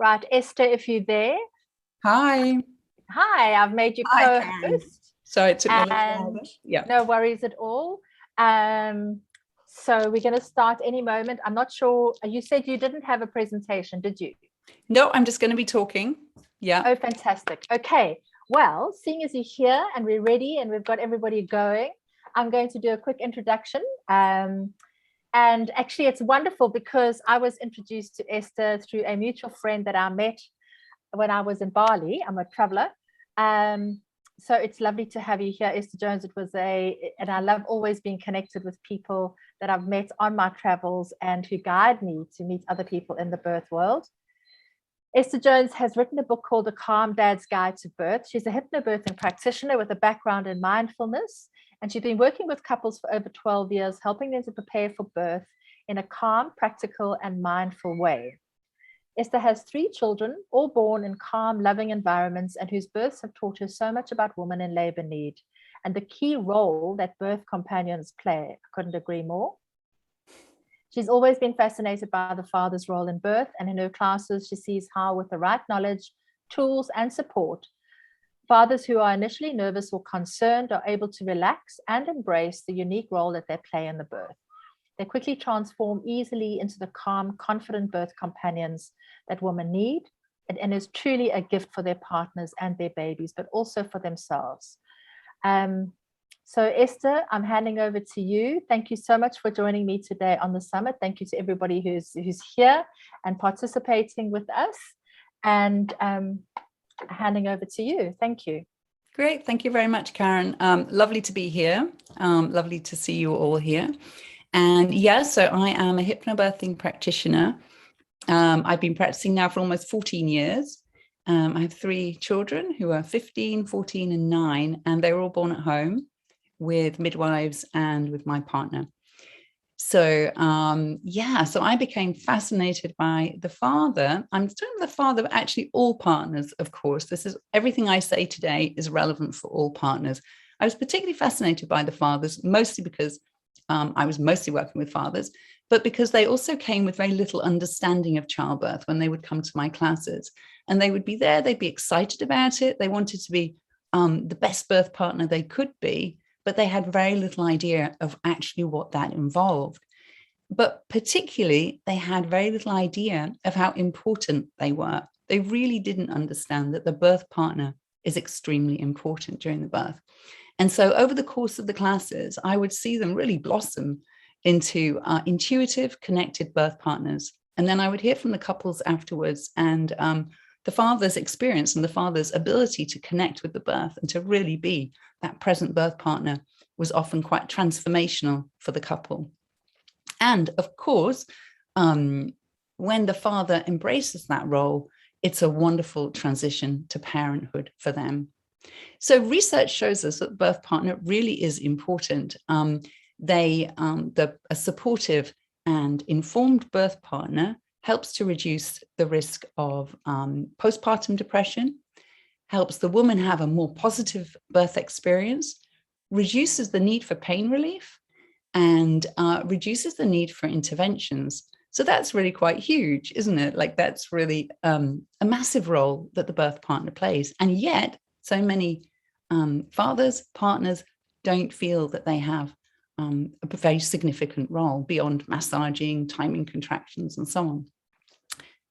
Right, Esther, if you're there. Hi. Hi, I've made you Hi, Karen. co-host. Sorry, it took me a little And while. Yeah. no worries at all. So we're going to start any moment. I'm not sure. You said you didn't have a presentation, did you? No, I'm just going to be talking. Yeah. Oh, fantastic. Okay. Well, seeing as you're here and we're ready and we've got everybody going, I'm going to do a quick introduction. And actually, it's wonderful because I was introduced to Esther through a mutual friend that I met when I was in Bali. I'm a traveler. So it's lovely to have you here, Esther Jones. And I love always being connected with people that I've met on my travels and who guide me to meet other people in the birth world. Esther Jones has written a book called A Calm Dad's Guide to Birth. She's a hypnobirthing practitioner with a background in mindfulness, and she's been working with couples for over 12 years, helping them to prepare for birth in a calm, practical, and mindful way. Esther has 3 children, all born in calm, loving environments, and whose births have taught her so much about women in labor need and the key role that birth companions play. I couldn't agree more. She's always been fascinated by the father's role in birth, and in her classes, she sees how, with the right knowledge, tools, and support, fathers who are initially nervous or concerned are able to relax and embrace the unique role that they play in the birth. They quickly transform easily into the calm, confident birth companions that women need, and is truly a gift for their partners and their babies, but also for themselves. So Esther, I'm handing over to you. Thank you so much for joining me today on the summit. Thank you to everybody who's here and participating with us. And handing over to you. Thank you. Great. Thank you very much, Karen. Lovely to be here. Lovely to see you all here. And yeah, so I am a hypnobirthing practitioner. I've been practicing now for almost 14 years. I have 3 children who are 15, 14, and 9, and they were all born at home with midwives and with my partner. So so I became fascinated by the father. I'm talking about the father, but actually all partners, of course. This is everything I say today is relevant for all partners. I was particularly fascinated by the fathers, mostly because I was mostly working with fathers, but because they also came with very little understanding of childbirth when they would come to my classes. And they would be there, they'd be excited about it. They wanted to be the best birth partner they could be, but they had very little idea of actually what that involved. But particularly, they had very little idea of how important they were. They really didn't understand that the birth partner is extremely important during the birth. And so over the course of the classes, I would see them really blossom into intuitive, connected birth partners. And then I would hear from the couples afterwards, and the father's experience and the father's ability to connect with the birth and to really be that present birth partner was often quite transformational for the couple. And of course, when the father embraces that role, it's a wonderful transition to parenthood for them. So research shows us that the birth partner really is important. A supportive and informed birth partner helps to reduce the risk of postpartum depression, helps the woman have a more positive birth experience, reduces the need for pain relief, and reduces the need for interventions. So that's really quite huge, isn't it? Like that's really a massive role that the birth partner plays. And yet so many fathers, partners don't feel that they have a very significant role beyond massaging, timing contractions, and so on.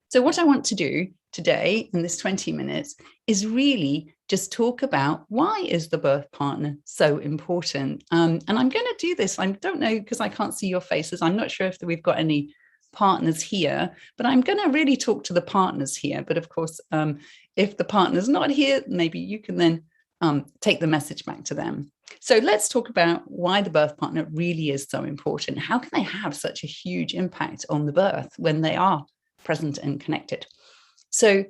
So what I want to do today in this 20 minutes is really just talk about why is the birth partner so important. And I'm going to do this. I don't know, because I can't see your faces. I'm not sure if we've got any partners here, but I'm going to really talk to the partners here. But of course, if the partner's not here, maybe you can then take the message back to them. So let's talk about why the birth partner really is so important. How can they have such a huge impact on the birth when they are present and connected? So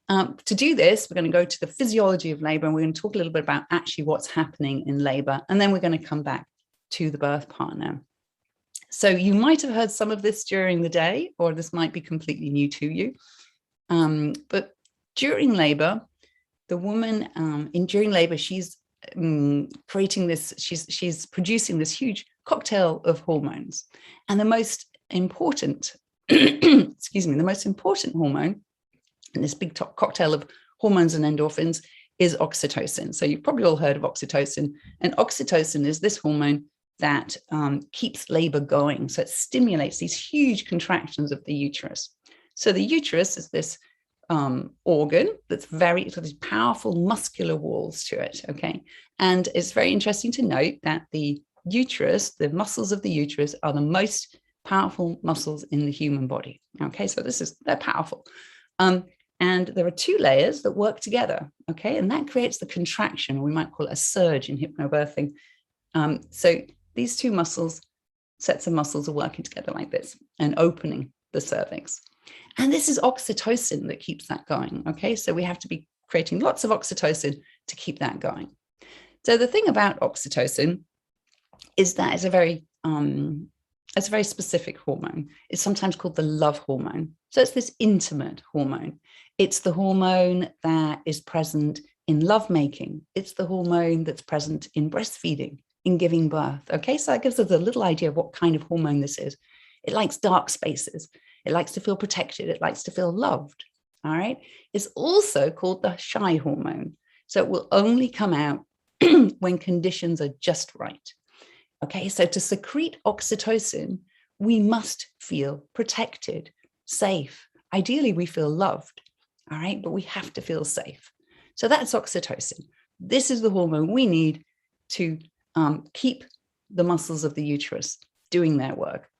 to do this, we're going to go to the physiology of labor, and we're going to talk a little bit about actually what's happening in labor, and then we're going to come back to the birth partner. So you might have heard some of this during the day, or this might be completely new to you. But during labor, the woman during labor, she's creating this, she's producing this huge cocktail of hormones. And the most important, the most important hormone And this big cocktail of hormones and endorphins is oxytocin. So you've probably all heard of oxytocin. And oxytocin is this hormone that keeps labor going. So it stimulates these huge contractions of the uterus. So the uterus is this organ that's it's got these powerful muscular walls to it, okay? And it's very interesting to note that the uterus, the muscles of the uterus, are the most powerful muscles in the human body, okay? So they're powerful. And there are two layers that work together, okay? And that creates the contraction, or we might call it a surge in hypnobirthing. So these two sets of muscles are working together like this and opening the cervix. And this is oxytocin that keeps that going, okay? So we have to be creating lots of oxytocin to keep that going. So the thing about oxytocin is that it's a very specific hormone. It's sometimes called the love hormone. So it's this intimate hormone. It's the hormone that is present in lovemaking. It's the hormone that's present in breastfeeding, in giving birth. Okay, so that gives us a little idea of what kind of hormone this is. It likes dark spaces. It likes to feel protected. It likes to feel loved. All right. It's also called the shy hormone. So it will only come out when conditions are just right. Okay, so to secrete oxytocin, we must feel protected, safe. Ideally, we feel loved. All right, but we have to feel safe. So that's oxytocin. This is the hormone we need to keep the muscles of the uterus doing their work.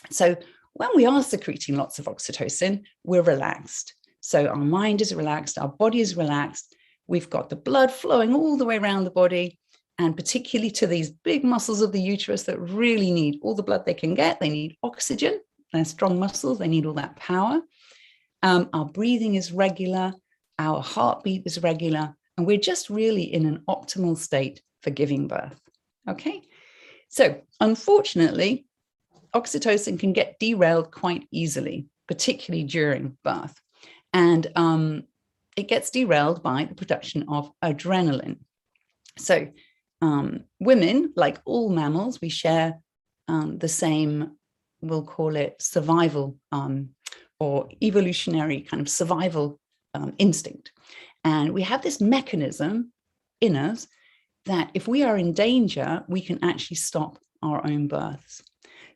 So when we are secreting lots of oxytocin, we're relaxed. So our mind is relaxed, our body is relaxed. We've got the blood flowing all the way around the body, and particularly to these big muscles of the uterus that really need all the blood they can get. They need oxygen. They're strong muscles. They need all that power. Our breathing is regular. Our heartbeat is regular. And we're just really in an optimal state for giving birth. Okay. So unfortunately, oxytocin can get derailed quite easily, particularly during birth. And it gets derailed by the production of adrenaline. So women, like all mammals, we share the same, we'll call it survival or evolutionary kind of survival instinct. And we have this mechanism in us that if we are in danger, we can actually stop our own births.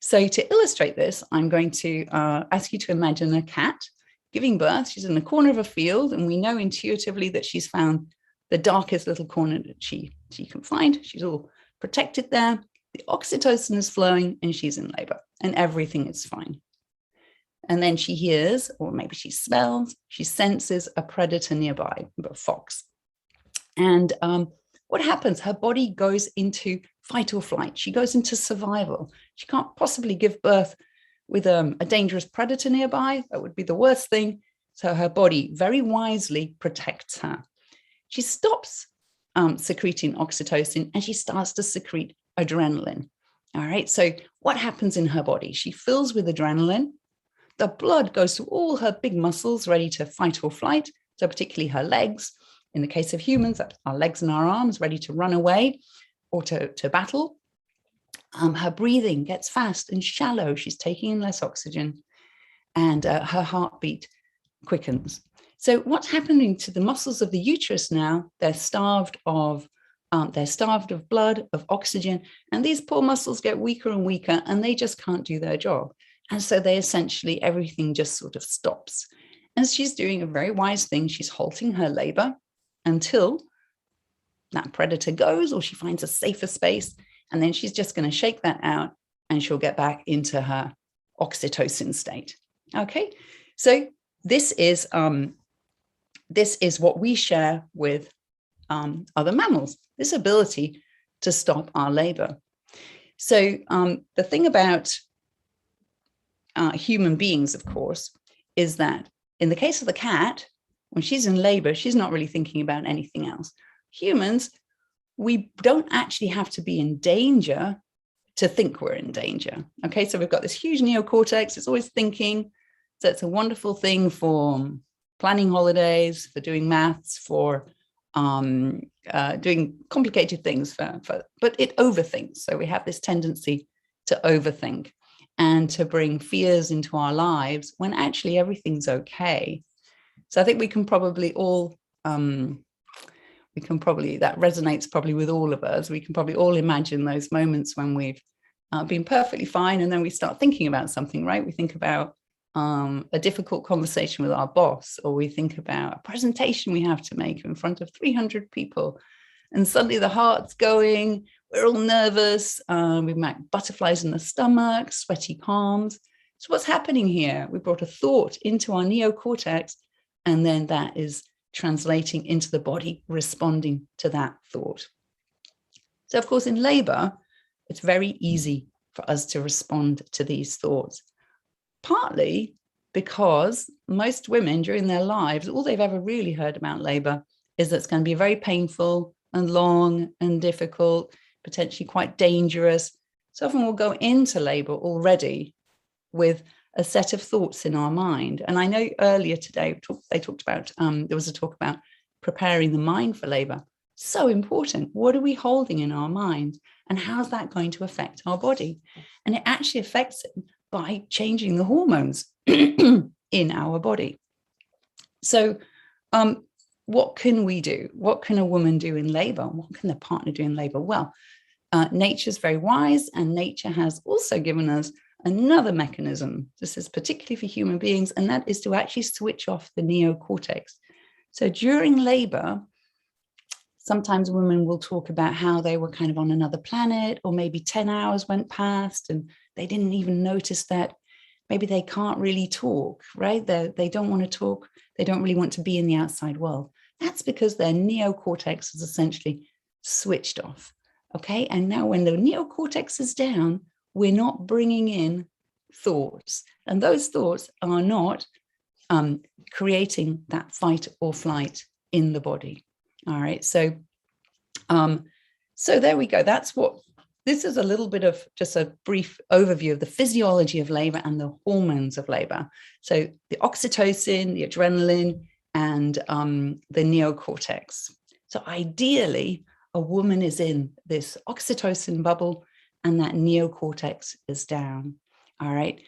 So to illustrate this, I'm going to ask you to imagine a cat giving birth. She's in the corner of a field, and we know intuitively that she's found the darkest little corner that she can find. She's all protected there. The oxytocin is flowing, and she's in labor, and everything is fine. And then she hears, or maybe she smells, she senses a predator nearby, a fox. And what happens? Her body goes into fight or flight. She goes into survival. She can't possibly give birth with a dangerous predator nearby. That would be the worst thing. So her body very wisely protects her. She stops secreting oxytocin, and she starts to secrete adrenaline. All right. So what happens in her body? She fills with adrenaline. The blood goes to all her big muscles ready to fight or flight. So particularly her legs. In the case of humans, that's our legs and our arms ready to run away or to battle. Her breathing gets fast and shallow. She's taking in less oxygen, and her heartbeat quickens. So what's happening to the muscles of the uterus now? They're starved of blood, of oxygen, and these poor muscles get weaker and weaker, and they just can't do their job. And so everything just sort of stops. And she's doing a very wise thing. She's halting her labor until that predator goes, or she finds a safer space. And then she's just going to shake that out, and she'll get back into her oxytocin state. Okay. So this is what we share with other mammals, this ability to stop our labor. So the thing about human beings, of course, is that in the case of the cat, when she's in labor, she's not really thinking about anything else. Humans, we don't actually have to be in danger to think we're in danger. Okay, so we've got this huge neocortex. It's always thinking. So it's a wonderful thing for planning holidays, for doing maths, for doing complicated things, but it overthinks. So we have this tendency to overthink and to bring fears into our lives when actually everything's okay. So I think we can probably all, that resonates probably with all of us. We can probably all imagine those moments when we've been perfectly fine, and then we start thinking about something, right? We think about a difficult conversation with our boss, or we think about a presentation we have to make in front of 300 people, and suddenly the heart's going, we're all nervous, we've got butterflies in the stomach, sweaty palms. So what's happening here? We brought a thought into our neocortex, and then that is translating into the body, responding to that thought. So of course, in labor, it's very easy for us to respond to these thoughts, partly because most women during their lives, all they've ever really heard about labor is that it's going to be very painful and long and difficult, potentially quite dangerous. So often we'll go into labor already with a set of thoughts in our mind. And I know earlier today, they talked about, there was a talk about preparing the mind for labor. So important. What are we holding in our mind? And how's that going to affect our body? And it actually affects it by changing the hormones in our body. So what can we do? What can a woman do in labor? What can the partner do in labor? Well, nature's very wise, and nature has also given us another mechanism. This is particularly for human beings, and that is to actually switch off the neocortex. So during labor, sometimes women will talk about how they were kind of on another planet, or maybe 10 hours went past and they didn't even notice that. Maybe they can't really talk, right? They don't want to talk. They don't really want to be in the outside world. That's because their neocortex is essentially switched off. Okay. And now when the neocortex is down, we're not bringing in thoughts. And those thoughts are not creating that fight or flight in the body. All right. So there we go. This is a little bit of just a brief overview of the physiology of labor and the hormones of labor. So the oxytocin, the adrenaline, and the neocortex. So ideally, a woman is in this oxytocin bubble and that neocortex is down. All right.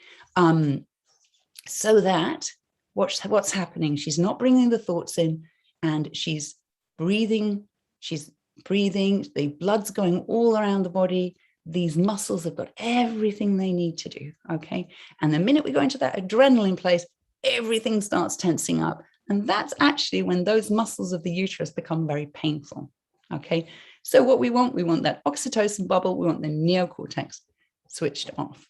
So that what's happening? She's not bringing the thoughts in, and she's breathing. The blood's going all around the body. These muscles have got everything they need to do, okay? And the minute we go into that adrenaline place, everything starts tensing up. And that's actually when those muscles of the uterus become very painful, okay? So what we want that oxytocin bubble, we want the neocortex switched off.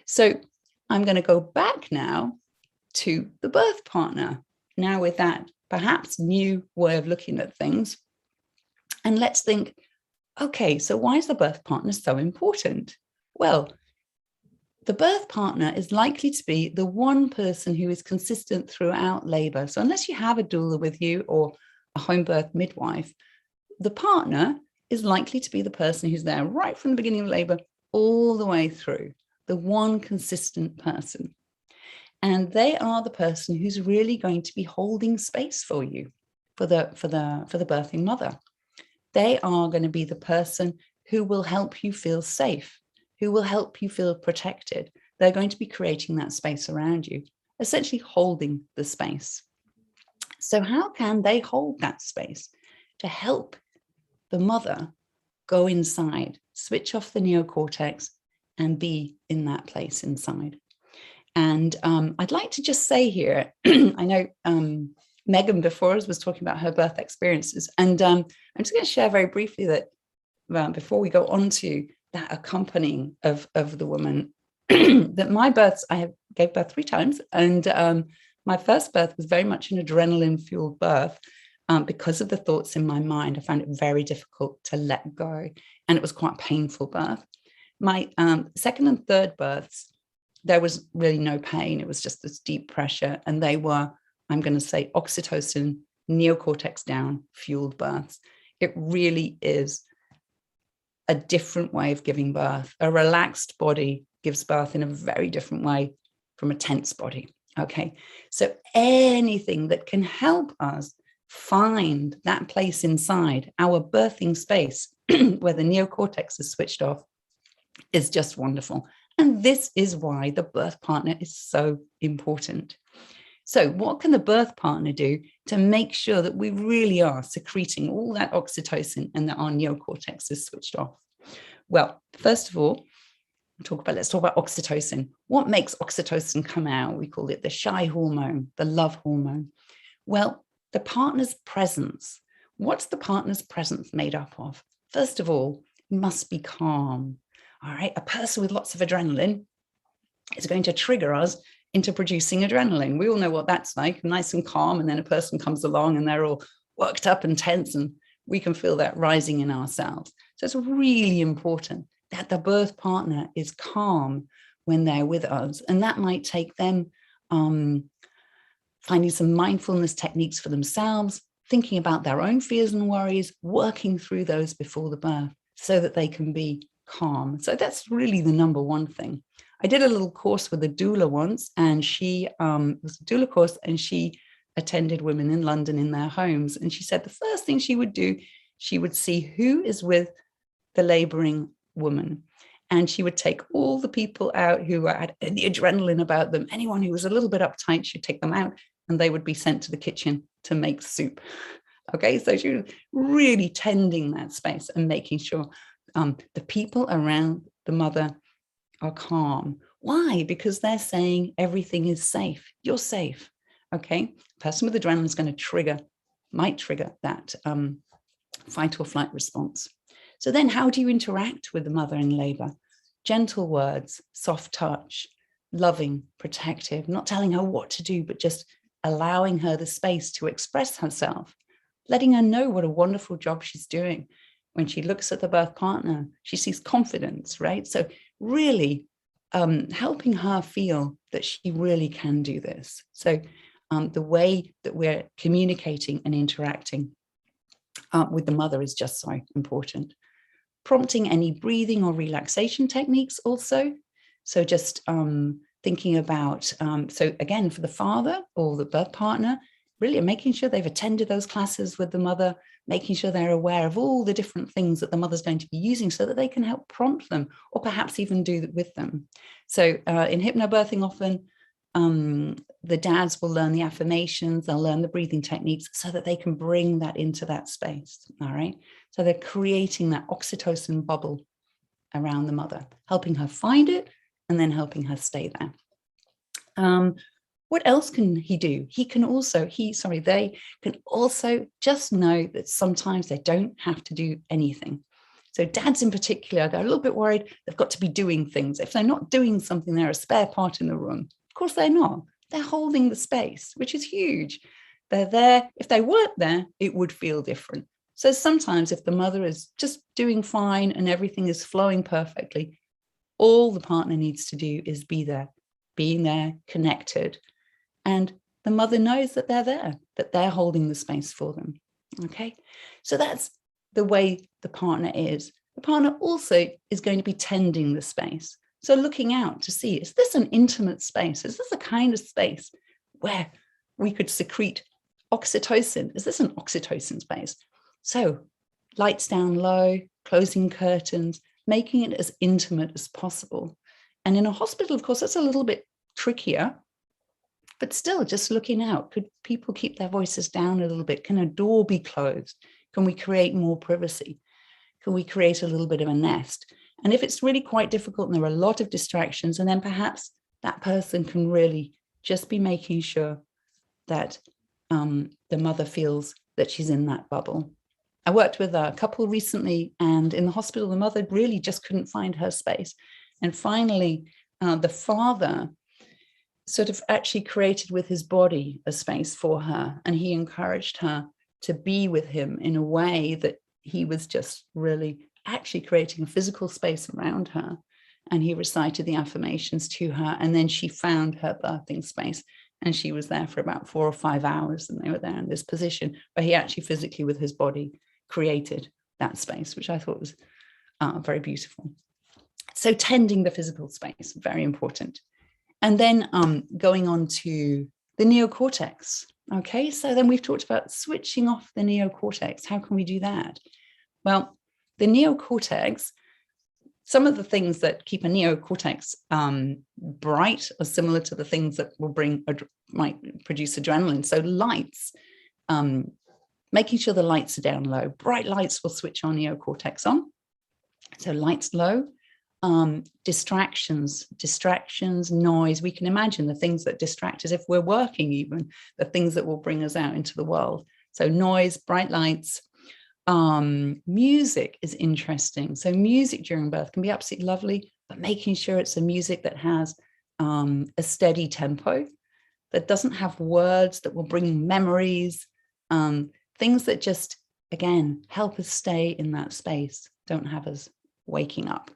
So I'm going to go back now to the birth partner, now with that perhaps new way of looking at things. And let's think, okay, so why is the birth partner so important? Well, the birth partner is likely to be the one person who is consistent throughout labor. So unless you have a doula with you or a home birth midwife, the partner is likely to be the person who's there right from the beginning of labor all the way through, the one consistent person. And they are the person who's really going to be holding space for you, for the birthing mother. They are going to be the person who will help you feel safe, who will help you feel protected. They're going to be creating that space around you, essentially holding the space. So how can they hold that space to help the mother go inside, switch off the neocortex, and be in that place inside? And I'd like to just say here, I know Megan before us was talking about her birth experiences. And I'm just going to share very briefly that before we go on to that accompanying of the woman, that my births, gave birth 3 times. And my first birth was very much an adrenaline fueled birth because of the thoughts in my mind. I found it very difficult to let go. And it was quite a painful birth. My second and third births, there was really no pain. It was just this deep pressure. And they were, I'm going to say, oxytocin, neocortex down, fueled births. It really is a different way of giving birth. A relaxed body gives birth in a very different way from a tense body. Okay, so anything that can help us find that place inside, our birthing space, where the neocortex is switched off, is just wonderful. And this is why the birth partner is so important. So what can the birth partner do to make sure that we really are secreting all that oxytocin and that our neocortex is switched off? Well, first of all, let's talk about oxytocin. What makes oxytocin come out? We call it the shy hormone, the love hormone. Well, the partner's presence. What's the partner's presence made up of? First of all, it must be calm. All right, a person with lots of adrenaline is going to trigger us into producing adrenaline. We all know what that's like, nice and calm, and then a person comes along and they're all worked up and tense, and we can feel that rising in ourselves. So it's really important that the birth partner is calm when they're with us, and that might take them finding some mindfulness techniques for themselves, thinking about their own fears and worries, working through those before the birth so that they can be calm. So that's really the number one thing. I did a little course with a doula once, and she was a doula course, and she attended women in London in their homes. And she said the first thing she would do, she would see who is with the laboring woman. And she would take all the people out who had the adrenaline about them. Anyone who was a little bit uptight, she'd take them out, and they would be sent to the kitchen to make soup. Okay, so she was really tending that space and making sure the people around the mother are calm. Why? Because they're saying everything is safe. You're safe. Okay, a person with adrenaline is going to might trigger that fight or flight response. So then how do you interact with the mother in labor? Gentle words, soft touch, loving, protective, not telling her what to do, but just allowing her the space to express herself, letting her know what a wonderful job she's doing. When she looks at the birth partner, she sees confidence, right? So really helping her feel that she really can do this. So the way that we're communicating and interacting with the mother is just so important. Prompting any breathing or relaxation techniques also. So just thinking about, so again, for the father or the birth partner, really making sure they've attended those classes with the mother, making sure they're aware of all the different things that the mother's going to be using so that they can help prompt them or perhaps even do that with them. So in hypnobirthing, often the dads will learn the affirmations, they'll learn the breathing techniques so that they can bring that into that space, all right? So they're creating that oxytocin bubble around the mother, helping her find it and then helping her stay there. What else can he do? They can also just know that sometimes they don't have to do anything. So dads in particular, they're a little bit worried they've got to be doing things. If they're not doing something, they're a spare part in the room. Of course they're not. They're holding the space, which is huge. They're there. If they weren't there, it would feel different. So sometimes if the mother is just doing fine and everything is flowing perfectly, all the partner needs to do is be there, being there, connected. And the mother knows that they're there, that they're holding the space for them. Okay, so that's the way the partner is. The partner also is going to be tending the space. So looking out to see, is this an intimate space? Is this a kind of space where we could secrete oxytocin? Is this an oxytocin space? So lights down low, closing curtains, making it as intimate as possible. And in a hospital, of course, that's a little bit trickier. But still, just looking out, could people keep their voices down a little bit? Can a door be closed? Can we create more privacy? Can we create a little bit of a nest? And if it's really quite difficult and there are a lot of distractions, and then perhaps that person can really just be making sure that the mother feels that she's in that bubble. I worked with a couple recently, and in the hospital, the mother really just couldn't find her space. And finally, the father sort of actually created with his body a space for her, and he encouraged her to be with him in a way that he was just really actually creating a physical space around her, and he recited the affirmations to her, and then she found her birthing space, and she was there for about 4 or 5 hours, and they were there in this position where he actually physically with his body created that space, which I thought was very beautiful. So tending the physical space, very important. And then going on to the neocortex. Okay, so then we've talked about switching off the neocortex. How can we do that? Well, the neocortex some of the things that keep a neocortex bright are similar to the things that might produce adrenaline. So lights, making sure the lights are down low. Bright lights will switch our neocortex on. So lights low. Distractions, noise. We can imagine the things that distract us if we're working, even the things that will bring us out into the world. So noise, bright lights. Music is interesting. So music during birth can be absolutely lovely, but making sure it's a music that has a steady tempo, that doesn't have words that will bring memories, things that just, again, help us stay in that space, don't have us waking up.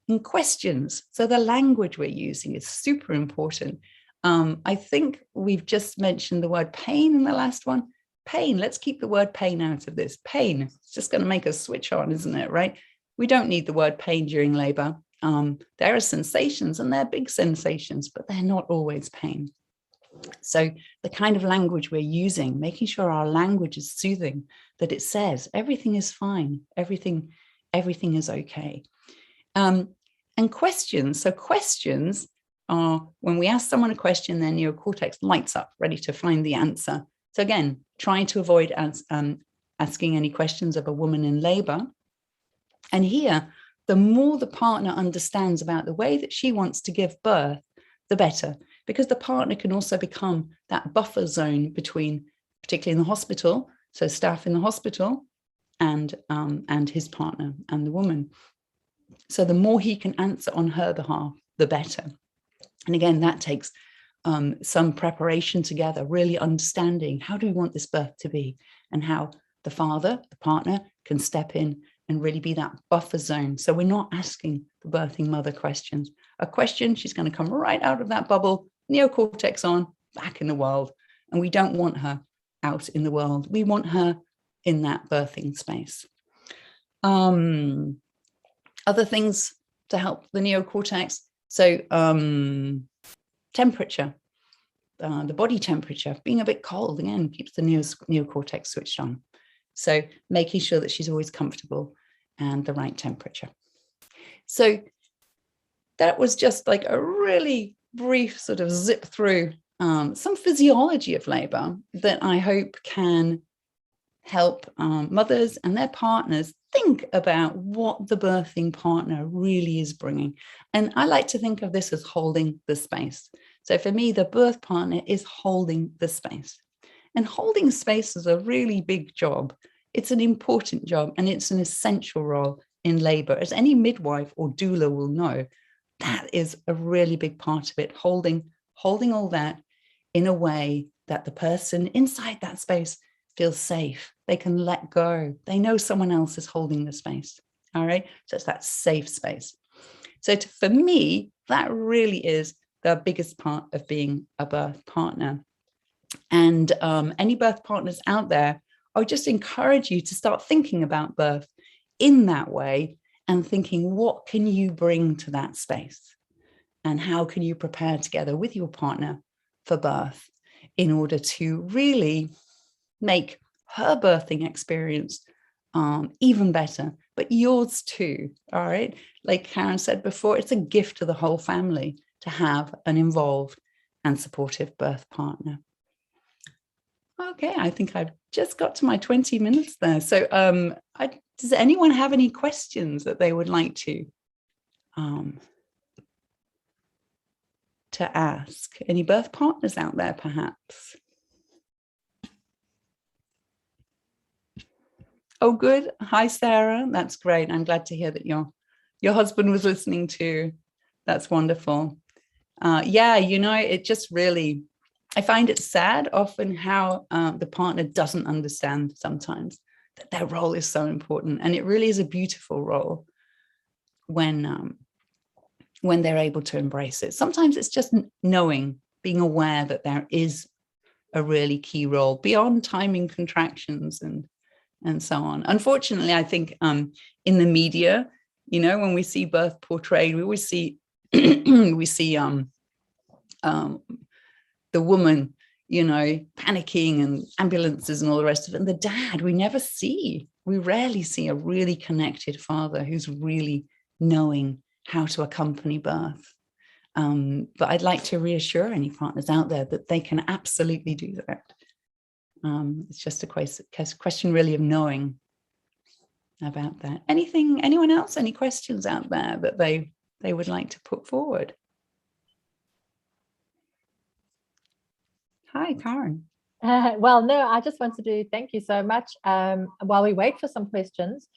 And questions. So the language we're using is super important. I think we've just mentioned the word pain in the last one. Pain, let's keep the word pain out of this. Pain, it's just going to make us switch on, isn't it, right? We don't need the word pain during labor. There are sensations, and they're big sensations, but they're not always pain. So the kind of language we're using, making sure our language is soothing, that it says everything is fine, everything is okay. And questions. So questions are when we ask someone a question, their neocortex lights up, ready to find the answer. So again, trying to avoid asking any questions of a woman in labor. And here, the more the partner understands about the way that she wants to give birth, the better, because the partner can also become that buffer zone between, particularly in the hospital, so staff in the hospital and his partner and the woman. So the more he can answer on her behalf, the better. And again, that takes some preparation together, really understanding how do we want this birth to be, and how the father, the partner, can step in and really be that buffer zone. So we're not asking the birthing mother questions. A question, she's going to come right out of that bubble, neocortex on, back in the world. And we don't want her out in the world. We want her in that birthing space. Other things to help the neocortex. So temperature, the body temperature, being a bit cold, again, keeps the neocortex switched on. So making sure that she's always comfortable and the right temperature. So that was just like a really brief sort of zip through some physiology of labor that I hope can help mothers and their partners think about what the birthing partner really is bringing. And I like to think of this as holding the space. So for me, the birth partner is holding the space. And holding space is a really big job. It's an important job, and it's an essential role in labor. As any midwife or doula will know, that is a really big part of it, holding all that in a way that the person inside that space feels safe. They can let go. They know someone else is holding the space. All right. So it's that safe space. So for me, that really is the biggest part of being a birth partner. And any birth partners out there, I would just encourage you to start thinking about birth in that way and thinking, what can you bring to that space? And how can you prepare together with your partner for birth in order to really make her birthing experience even better, but yours too, all right? Like Karen said before, it's a gift to the whole family to have an involved and supportive birth partner. Okay, I think I've just got to my 20 minutes there. So does anyone have any questions that they would like to ask? Any birth partners out there, perhaps? Oh, good. Hi, Sarah. That's great. I'm glad to hear that your husband was listening too. That's wonderful. Yeah, it just really, I find it sad often how the partner doesn't understand sometimes that their role is so important. And it really is a beautiful role when they're able to embrace it. Sometimes it's just knowing, being aware that there is a really key role beyond timing contractions and so on. Unfortunately, I think in the media, when we see birth portrayed, we always see the woman, panicking and ambulances and all the rest of it. And the dad, we rarely see a really connected father who's really knowing how to accompany birth. But I'd like to reassure any partners out there that they can absolutely do that. It's just a question really of knowing about that. Anyone else, any questions out there that they would like to put forward? Hi, Karen. Well, no, I just wanted to thank you so much while we wait for some questions,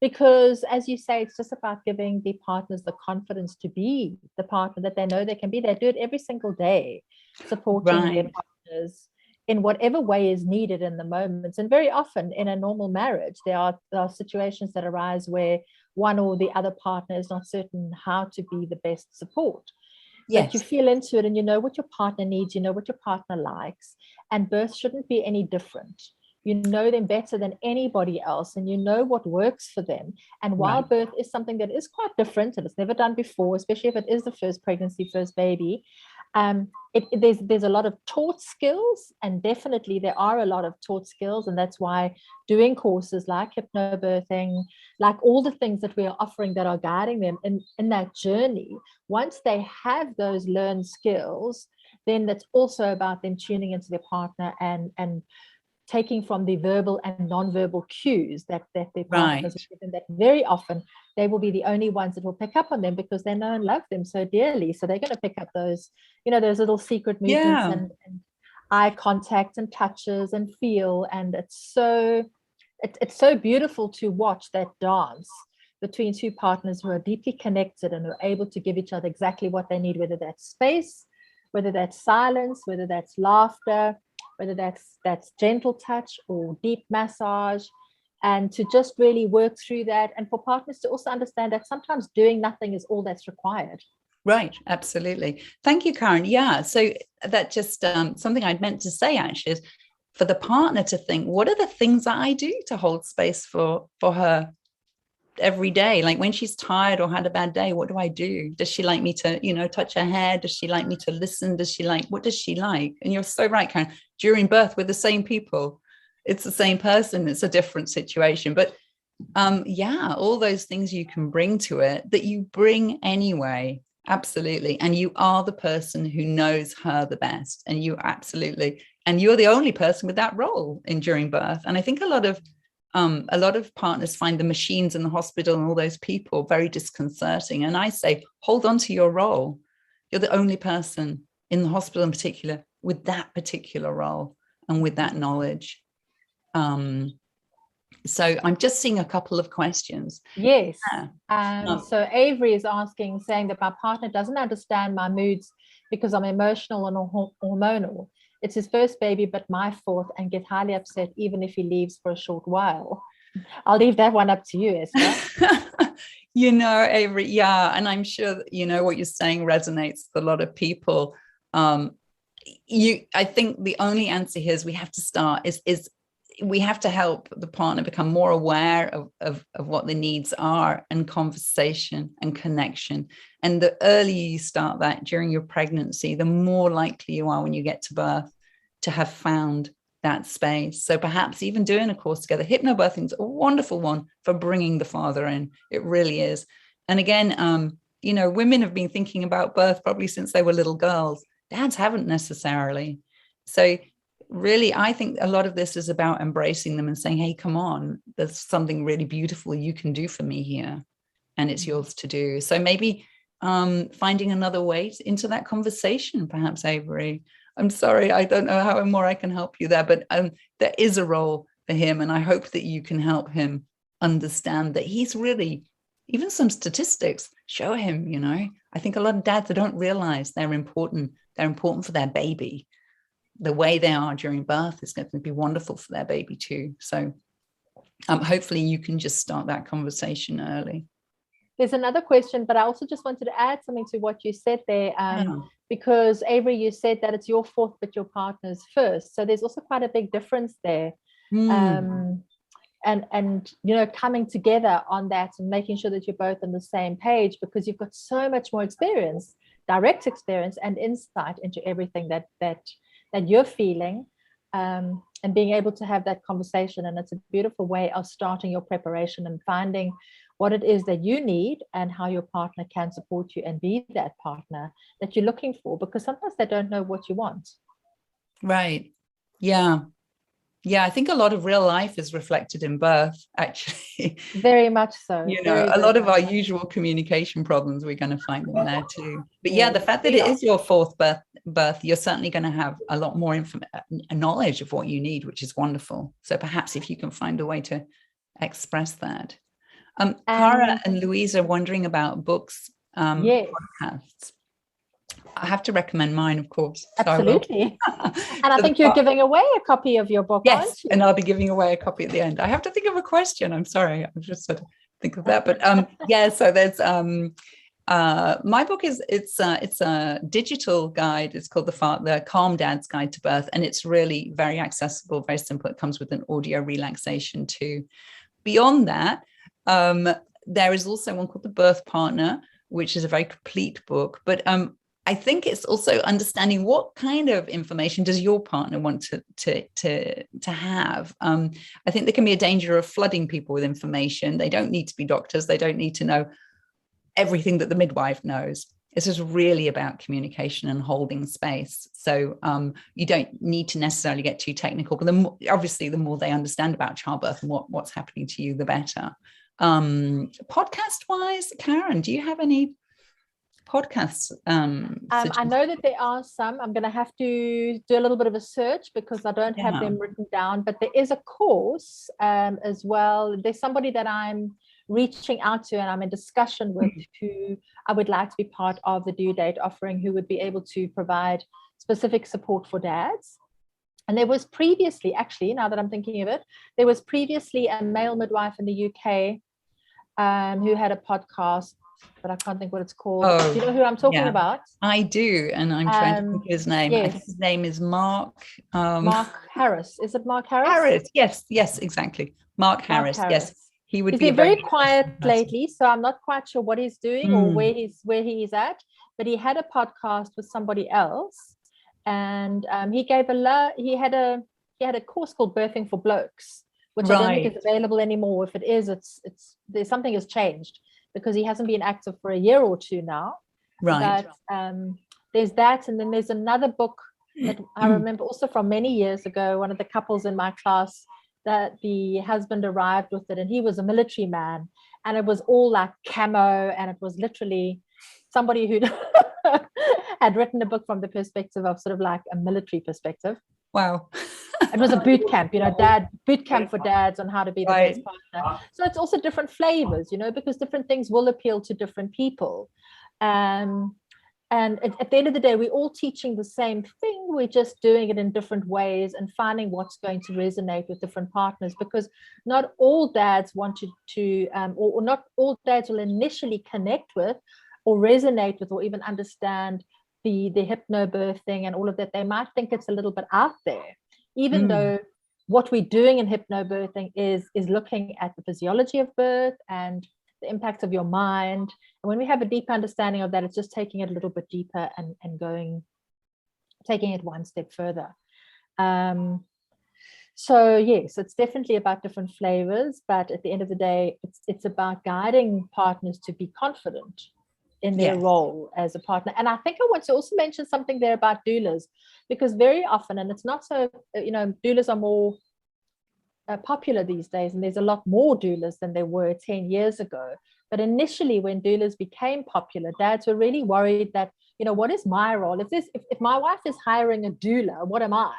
because as you say, it's just about giving the partners the confidence to be the partner that they know they can be. They do it every single day, supporting their partners in whatever way is needed in the moments. And very often in a normal marriage, there are situations that arise where one or the other partner is not certain how to be the best support. Yes. But you feel into it and you know what your partner needs, you know what your partner likes, and birth shouldn't be any different. You know them better than anybody else, and you know what works for them. And while birth is something that is quite different and it's never done before, especially if it is the first pregnancy, first baby, there's a lot of taught skills, and definitely there are a lot of taught skills, and that's why doing courses like hypnobirthing, like all the things that we are offering that are guiding them in that journey, once they have those learned skills, then that's also about them tuning into their partner and taking from the verbal and non-verbal cues that their partners will give them, that very often they will be the only ones that will pick up on them because they know and love them so dearly. So they're going to pick up those, those little secret movements and eye contact and touches and feel. And it's so beautiful to watch that dance between two partners who are deeply connected and are able to give each other exactly what they need, whether that's space, whether that's silence, whether that's laughter, whether that's gentle touch or deep massage, and to just really work through that. And for partners to also understand that sometimes doing nothing is all that's required. Right, absolutely. Thank you, Karen. Yeah, so that just something I'd meant to say actually is for the partner to think, what are the things that I do to hold space for her every day? Like when she's tired or had a bad day, what do I do? Does she like me to, touch her hair? Does she like me to listen? What does she like? And you're so right, Karen. During birth, we're the same people. It's the same person. It's a different situation. But all those things you can bring to it that you bring anyway. Absolutely. And you are the person who knows her the best. And you're the only person with that role during birth. And I think a lot of partners find the machines in the hospital and all those people very disconcerting. And I say, hold on to your role. You're the only person in the hospital in particular with that particular role and with that knowledge. So I'm just seeing a couple of questions. Yes. So Avery is saying that my partner doesn't understand my moods because I'm emotional and hormonal. It's his first baby, but my fourth, and get highly upset even if he leaves for a short while. I'll leave that one up to you, Esther. Avery, yeah. And I'm sure that, what you're saying resonates with a lot of people. I think the only answer here is we have to start is we have to help the partner become more aware of what the needs are, and conversation and connection. And the earlier you start that during your pregnancy, the more likely you are when you get to birth to have found that space. So perhaps even doing a course together. Hypnobirthing is a wonderful one for bringing the father in. It really is. And again, women have been thinking about birth probably since they were little girls. Dads haven't necessarily. So really, I think a lot of this is about embracing them and saying, hey, come on, there's something really beautiful you can do for me here, and it's yours to do. So maybe finding another way into that conversation, perhaps, Avery. I'm sorry, I don't know how more I can help you there, but there is a role for him, and I hope that you can help him understand that he's really, even some statistics show him, I think a lot of dads, they don't realize they're important. They're important for their baby. The way they are during birth is going to be wonderful for their baby too. So hopefully you can just start that conversation early. There's another question, but I also just wanted to add something to what you said there, because Avery, you said that it's your fourth, but your partner's first. So there's also quite a big difference there. And coming together on that and making sure that you're both on the same page, because you've got so much more experience, direct experience and insight into everything that you're feeling, and being able to have that conversation. And it's a beautiful way of starting your preparation and finding what it is that you need and how your partner can support you and be that partner that you're looking for, because sometimes they don't know what you want. Right. Yeah. Yeah, I think a lot of real life is reflected in birth, actually. Very much so. You know, Very, a very lot of much our so. usual communication problems we're going to find in there too. But yeah, Yes. the fact that it is your fourth birth, you're certainly going to have a lot more knowledge of what you need, which is wonderful. So perhaps if you can find a way to express that. Cara and Louise are wondering about books, yes. podcasts. I have to recommend mine, of course. Absolutely. So And I think you're giving away a copy of your book, aren't yes, you? and I'll be giving away a copy at the end. I have to think of a question. I'm sorry. I'm just sort of think of that. But yeah, so there's my book it's a digital guide. It's called the Calm Dad's Guide to Birth, and it's really very accessible, very simple. It comes with an audio relaxation too. Beyond that, there is also one called The Birth Partner, which is a very complete book. But I think it's also understanding what kind of information does your partner want to have. I think there can be a danger of flooding people with information. They don't need to be doctors. They don't need to know everything that the midwife knows. This is really about communication and holding space. So you don't need to necessarily get too technical. But obviously, the more they understand about childbirth and what's happening to you, the better. Podcast-wise, Karen, do you have any podcasts? I know that there are some. I'm going to have to do a little bit of a search because I don't have them written down, but there is a course as well. There's somebody that I'm reaching out to and I'm in discussion with who I would like to be part of the due date offering, who would be able to provide specific support for dads. And there was previously, actually, now that I'm thinking of it, there was previously a male midwife in the UK who had a podcast, but I can't think what it's called. Do you know who I'm talking about? I do, and I'm trying to think of his name. Yes. I think his name is Mark. Mark Harris. Is it Mark Harris? Harris. Yes, exactly. Mark Harris. Yes, he would be. He's been very quiet lately, so I'm not quite sure what he's doing or where he is at. But he had a podcast with somebody else, and he had a course called Birthing for Blokes, which I don't think is available anymore. If it is, there's something has changed, because he hasn't been active for a year or two now. Right. But there's that. And then there's another book that I remember also from many years ago, one of the couples in my class, that the husband arrived with it, and he was a military man, and it was all like camo, and it was literally somebody who had written a book from the perspective of sort of like a military perspective. Wow. It was a boot camp, boot camp for dads on how to be the best partner. So it's also different flavors, because different things will appeal to different people. And at the end of the day, we're all teaching the same thing. We're just doing it in different ways and finding what's going to resonate with different partners, because not all dads want or not all dads will initially connect with or resonate with or even understand the hypnobirthing and all of that. They might think it's a little bit out there, even though what we're doing in hypnobirthing is looking at the physiology of birth and the impact of your mind. And when we have a deep understanding of that, it's just taking it a little bit deeper and taking it one step further. So yes, it's definitely about different flavors, but at the end of the day, it's about guiding partners to be confident in their role as a partner. And I think I want to also mention something there about doulas, because very often, and it's not so, doulas are more popular these days, and there's a lot more doulas than there were 10 years ago. But initially, when doulas became popular, dads were really worried that, what is my role? If my wife is hiring a doula, what am I?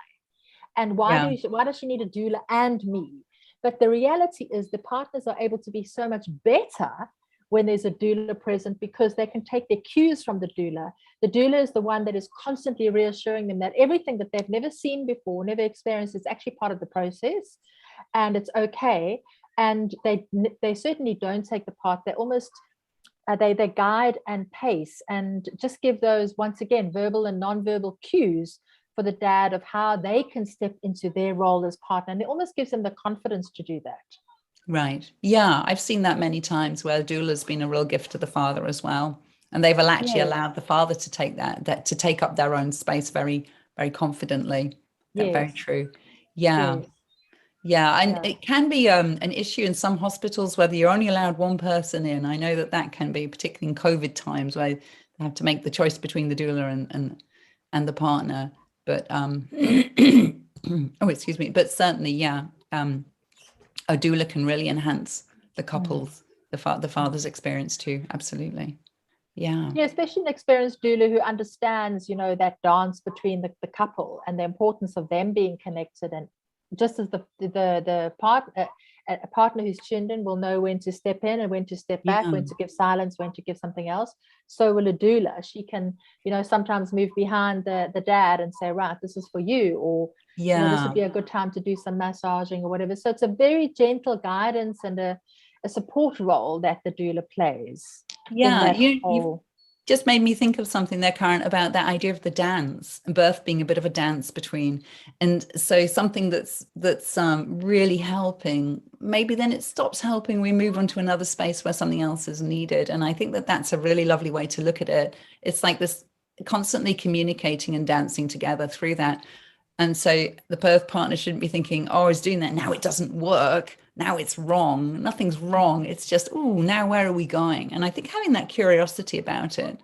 And why does she need a doula and me? But the reality is the partners are able to be so much better when there's a doula present, because they can take their cues from the doula. The doula is the one that is constantly reassuring them that everything that they've never seen before, never experienced, is actually part of the process, and it's okay. And they certainly don't take the part. They almost they guide and pace and just give those, once again, verbal and non-verbal cues for the dad of how they can step into their role as partner, and it almost gives them the confidence to do that. Right. Yeah, I've seen that many times where doula's been a real gift to the father as well, and they've actually allowed the father to take that to take up their own space very, very confidently. That's very true. Yeah. Yeah, and Yeah. it can be an issue in some hospitals whether you're only allowed one person in. I know that that can be, particularly in COVID times, where they have to make the choice between the doula and the partner. But oh, excuse me. But certainly, yeah, a doula can really enhance the couple's, the father's experience too. Absolutely. Yeah. Yeah, especially an experienced doula who understands, that dance between the couple and the importance of them being connected. And just as the a partner who's tuned in will know when to step in and when to step back, Yeah. when to give silence, when to give something else, so will a doula. She can, sometimes move behind the dad and say, right, this is for you, or this would be a good time to do some massaging or whatever. So it's a very gentle guidance and a support role that the doula plays. Yeah, you've Whole just made me think of something there, Karen, about that idea of the dance and birth being a bit of a dance between. And so something that's really helping, maybe then it stops helping, we move on to another space where something else is needed. And I think that that's a really lovely way to look at it. It's like this constantly communicating and dancing together through that. And so the birth partner shouldn't be thinking, oh, I was doing that, now it doesn't work, now it's wrong. Nothing's wrong. It's just, oh, now where are we going? And I think having that curiosity about it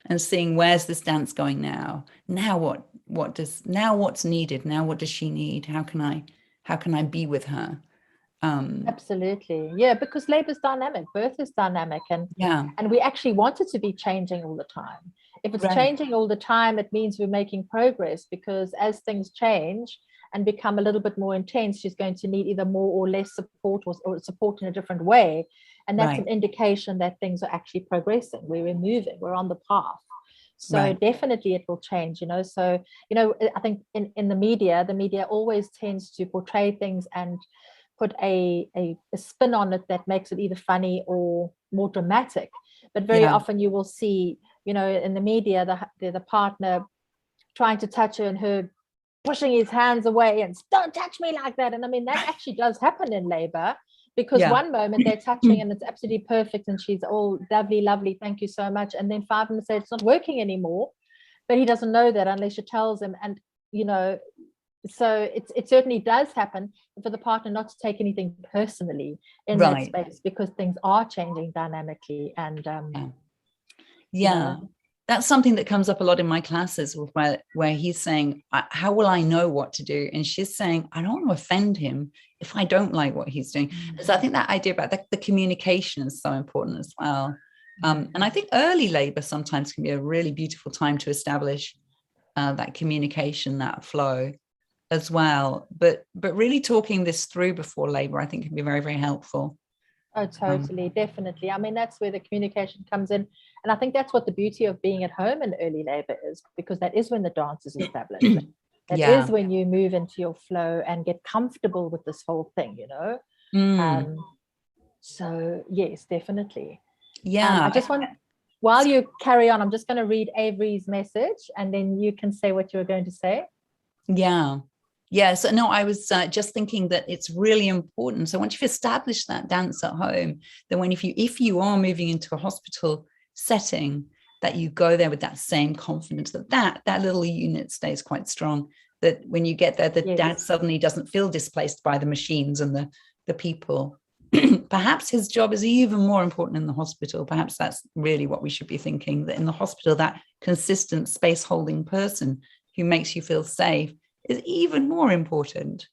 and seeing, where's this dance going now? Now what's needed? Now what does she need? How can I be with her? Absolutely. Yeah, because labor is dynamic, birth is dynamic, and we actually want it to be changing all the time. If it's changing all the time, it means we're making progress, because as things change and become a little bit more intense, she's going to need either more or less support, or support in a different way. And that's an indication that things are actually progressing. We're moving, we're on the path. So definitely it will change, So, I think in the media always tends to portray things and put a spin on it that makes it either funny or more dramatic. But very often you will see, in the media, the partner trying to touch her and her pushing his hands away and don't touch me like that. And I mean, that actually does happen in labor, because one moment they're touching and it's absolutely perfect and she's all lovely, thank you so much. And then 5 minutes later, it's not working anymore. But he doesn't know that unless she tells him. And, so it certainly does happen for the partner not to take anything personally in that space, because things are changing dynamically. And that's something that comes up a lot in my classes, where he's saying, how will I know what to do? And she's saying, I don't want to offend him if I don't like what he's doing. So I think that idea about the communication is so important as well. And I think early labor sometimes can be a really beautiful time to establish that communication, that flow as well. But really talking this through before labor, I think, can be very, very helpful. Oh, totally, definitely. I mean, that's where the communication comes in. And I think that's what the beauty of being at home in early labor is, because that is when the dance is established. That is when you move into your flow and get comfortable with this whole thing, So yes, definitely. I just want, while you carry on, I'm just going to read Avery's message and then you can say what you were going to say. So no, I was just thinking that it's really important. So once you've established that dance at home, then if you are moving into a hospital setting, that you go there with that same confidence, that little unit stays quite strong, that when you get there, the dad suddenly doesn't feel displaced by the machines and the people. Perhaps his job is even more important in the hospital. Perhaps that's really what we should be thinking, that in the hospital, that consistent space holding person who makes you feel safe is even more important.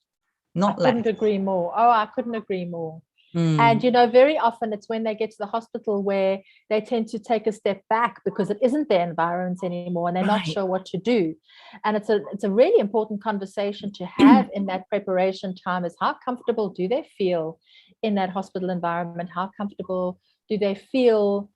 I couldn't agree more. I couldn't agree more. And very often it's when they get to the hospital where they tend to take a step back, because it isn't their environment anymore and they're not sure what to do. And it's a really important conversation to have in that preparation time, is how comfortable do they feel in that hospital environment? How comfortable do they feel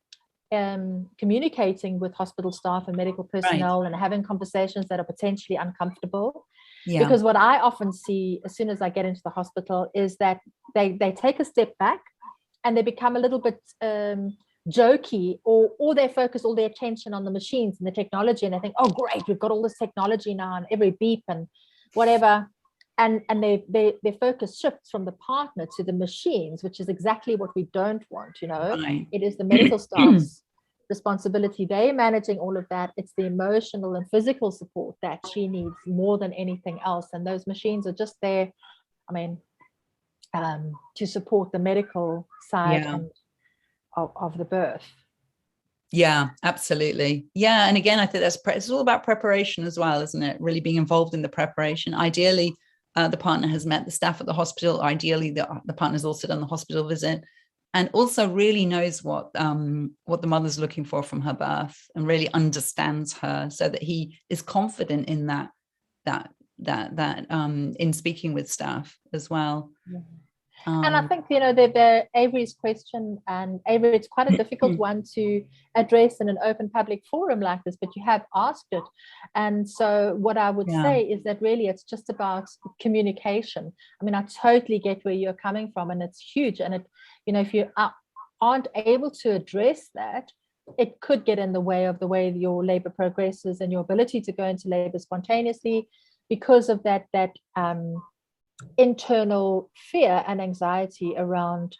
communicating with hospital staff and medical personnel and having conversations that are potentially uncomfortable? Because what I often see as soon as I get into the hospital is that they take a step back and they become a little bit jokey, or they focus all their attention on the machines and the technology, and they think, oh great, we've got all this technology now and every beep and whatever, and their focus shifts from the partner to the machines, which is exactly what we don't want. It is the medical staff's responsibility. They're managing all of that. It's the emotional and physical support that she needs more than anything else. And those machines are just there. I mean, to support the medical side and of the birth. Yeah, absolutely. Yeah. And again, I think it's all about preparation as well, isn't it? Really being involved in the preparation. Ideally, the partner has met the staff at the hospital. Ideally, the partner's also done the hospital visit, and also really knows what the mother's looking for from her birth, and really understands her, so that he is confident in that in speaking with staff as well. Yeah. And I think, the Avery's question, and Avery, it's quite a difficult one to address in an open public forum like this, but you have asked it. And so what I would say is that really it's just about communication. I mean, I totally get where you're coming from, and it's huge. And if you aren't able to address that, it could get in the way of the way your labor progresses and your ability to go into labor spontaneously, because of that internal fear and anxiety around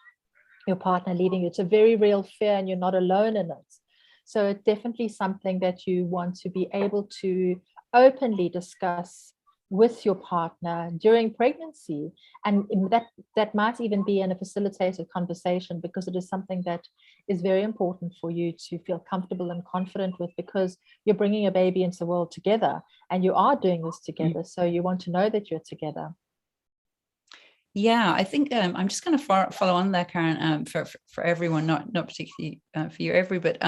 your partner leaving you. It's a very real fear, and you're not alone in it. So it's definitely something that you want to be able to openly discuss with your partner during pregnancy, and that might even be in a facilitated conversation, because it is something that is very important for you to feel comfortable and confident with, because you're bringing a baby into the world together, and you are doing this together. So you want to know that you're together. Yeah, I think I'm just going to follow on there, Karen, for everyone, not particularly for you, Avery, but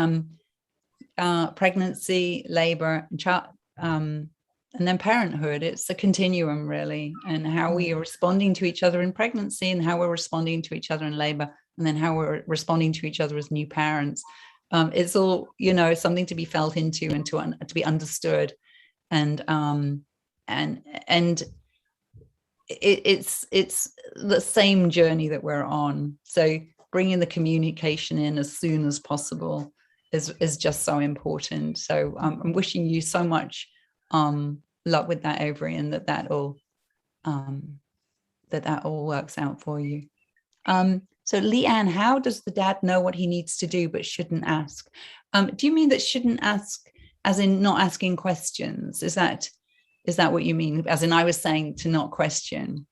pregnancy, labor, and child, and then parenthood. It's a continuum, really, and how we are responding to each other in pregnancy, and how we're responding to each other in labor, and then how we're responding to each other as new parents. It's all, something to be felt into, and to be understood, and it's the same journey that we're on. So bringing the communication in as soon as possible is just so important. So I'm wishing you so much luck with that, Avery, and that all works out for you. So Leanne, how does the dad know what he needs to do but shouldn't ask? Do you mean that shouldn't ask as in not asking questions? Is that what you mean? As in, I was saying to not question.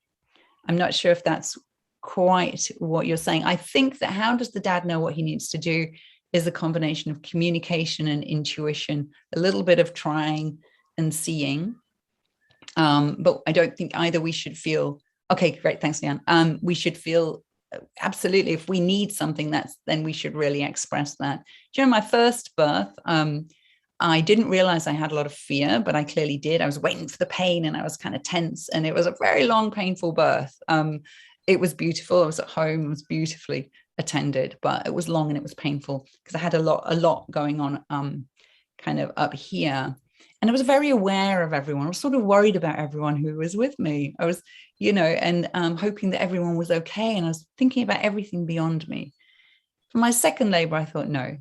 I'm not sure if that's quite what you're saying. I think that how does the dad know what he needs to do is a combination of communication and intuition, a little bit of trying and seeing. But I don't think either we should feel, okay, great, thanks, Leanne. We should feel absolutely, if we need something, then we should really express that. During my first birth, I didn't realize I had a lot of fear, but I clearly did. I was waiting for the pain, and I was kind of tense, and it was a very long, painful birth. It was beautiful. I was at home, it was beautifully attended, but it was long and it was painful because I had a lot going on kind of up here. And I was very aware of everyone. I was sort of worried about everyone who was with me. I was, and hoping that everyone was okay. And I was thinking about everything beyond me. For my second labor, I thought, no,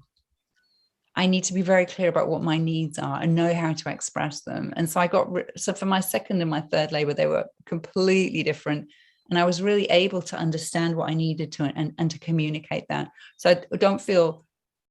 I need to be very clear about what my needs are and know how to express them. And so so for my second and my third labor, they were completely different. And I was really able to understand what I needed to and to communicate that. So I don't feel,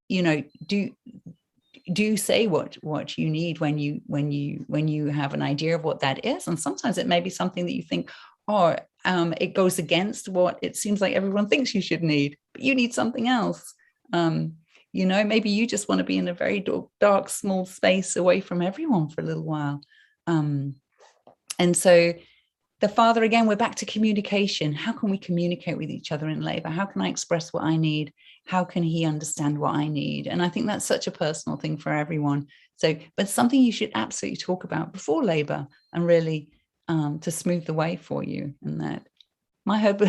do say what you need when you have an idea of what that is. And sometimes it may be something that you think, it goes against what it seems like everyone thinks you should need, but you need something else. Maybe you just want to be in a very dark, small space away from everyone for a little while. And so the father, again, we're back to communication. How can we communicate with each other in labor? How can I express what I need? How can he understand what I need? And I think that's such a personal thing for everyone. So, but something you should absolutely talk about before labor, and really to smooth the way for you. And that my hope.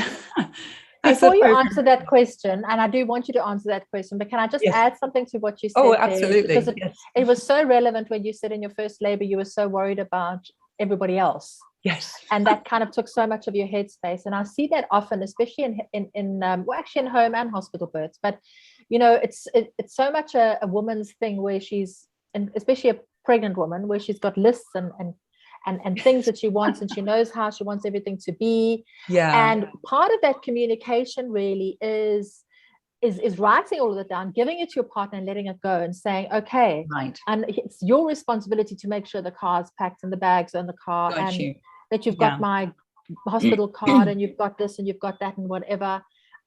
Before you answer that question, and I do want you to answer that question, but can I just add something to what you said? Oh, absolutely. Because it was so relevant when you said in your first labor, you were so worried about everybody else. Yes. And that kind of took so much of your headspace. And I see that often, especially in actually in home and hospital births. But, it's so much a woman's thing where and especially a pregnant woman, where she's got lists and things that she wants, and she knows how she wants everything to be. Yeah. And part of that communication really is writing all of it down, giving it to your partner and letting it go, and saying, okay, right. And it's your responsibility to make sure the car is packed and the bags are in the car, that you've got my hospital card and you've got this and you've got that and whatever.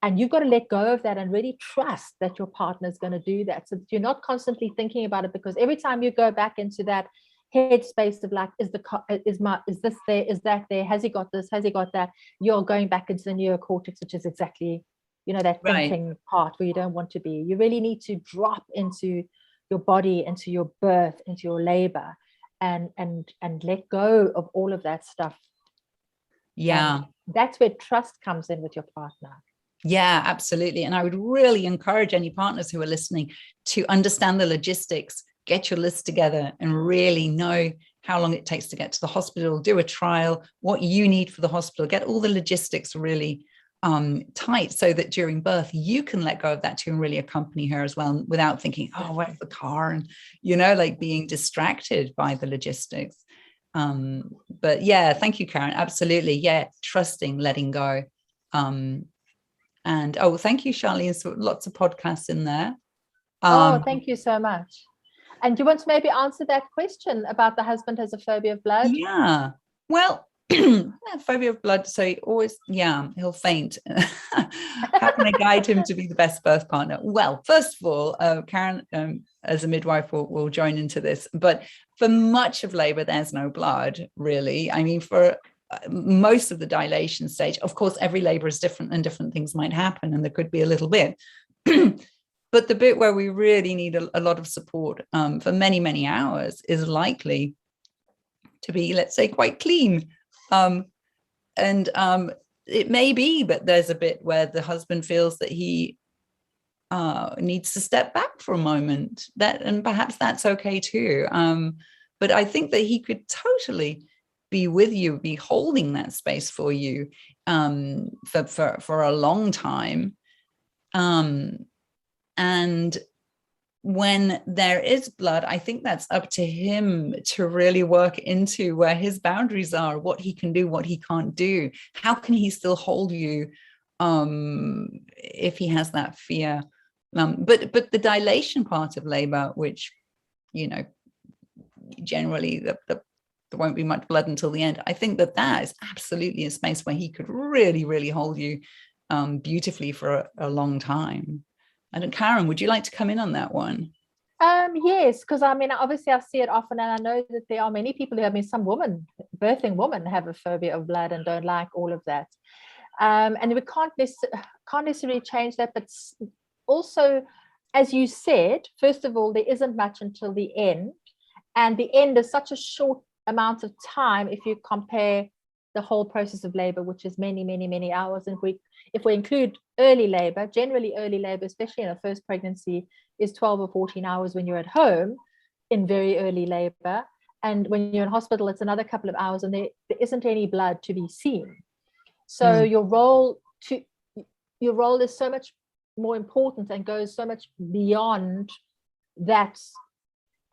And you've got to let go of that and really trust that your partner is going to do that. So that you're not constantly thinking about it, because every time you go back into that headspace of like, is this there? Is that there? Has he got this? Has he got that? You're going back into the neocortex, which is exactly, that thinking part where you don't want to be. You really need to drop into your body, into your birth, into your labor, and let go of all of that stuff. Yeah. And that's where trust comes in with your partner. Yeah, absolutely. And I would really encourage any partners who are listening to understand the logistics, get your list together and really know how long it takes to get to the hospital, do a trial, what you need for the hospital, get all the logistics really tight so that during birth you can let go of that too and really accompany her as well without thinking, oh, where's the car? And, like being distracted by the logistics. But yeah, thank you, Karen. Absolutely. Yeah. Trusting, letting go. And thank you, Charlene. So lots of podcasts in there. Thank you so much. And do you want to maybe answer that question about the husband has a phobia of blood? Yeah. Well, phobia of blood. So he always, he'll faint. How can I guide him to be the best birth partner? Well, first of all, Karen, as a midwife, will join into this. But for much of labor, there's no blood, really. I mean, for most of the dilation stage, of course, every labor is different and different things might happen, and there could be a little bit. But the bit where we really need a lot of support for many, many hours is likely to be, let's say, quite clean. It may be, but there's a bit where the husband feels that he needs to step back for a moment, and perhaps that's okay too. But I think that he could totally be with you, be holding that space for you for a long time. And when there is blood, I think that's up to him to really work into where his boundaries are, what he can do, what he can't do. How can he still hold you if he has that fear? But the dilation part of labor, which, generally there won't be much blood until the end. I think that is absolutely a space where he could really, really hold you beautifully for a long time. And Karen, would you like to come in on that one? Yes, because obviously I see it often, and I know that there are many people who some birthing women have a phobia of blood and don't like all of that. And we can't necessarily change that, but also, as you said, first of all, there isn't much until the end, and the end is such a short amount of time if you compare the whole process of labor, which is many, many, many hours. And if we include early labor, generally early labor, especially in a first pregnancy, is 12 or 14 hours when you're at home in very early labor. And when you're in hospital, it's another couple of hours, and there isn't any blood to be seen. So your role is so much more important and goes so much beyond that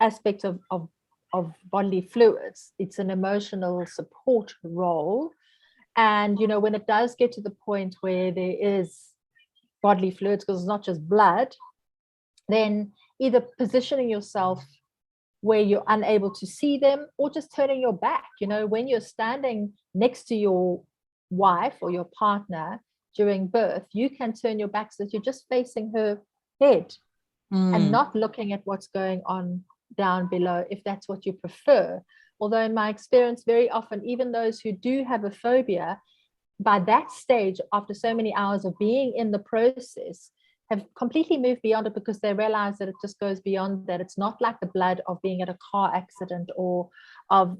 aspect of bodily fluids. It's an emotional support role. And, when it does get to the point where there is bodily fluids, because it's not just blood, then either positioning yourself where you're unable to see them, or just turning your back. When you're standing next to your wife or your partner during birth, you can turn your back so that you're just facing her head and not looking at what's going on down below, if that's what you prefer. Although in my experience, very often, even those who do have a phobia, by that stage, after so many hours of being in the process, have completely moved beyond it, because they realize that it just goes beyond that. It's not like the blood of being at a car accident or of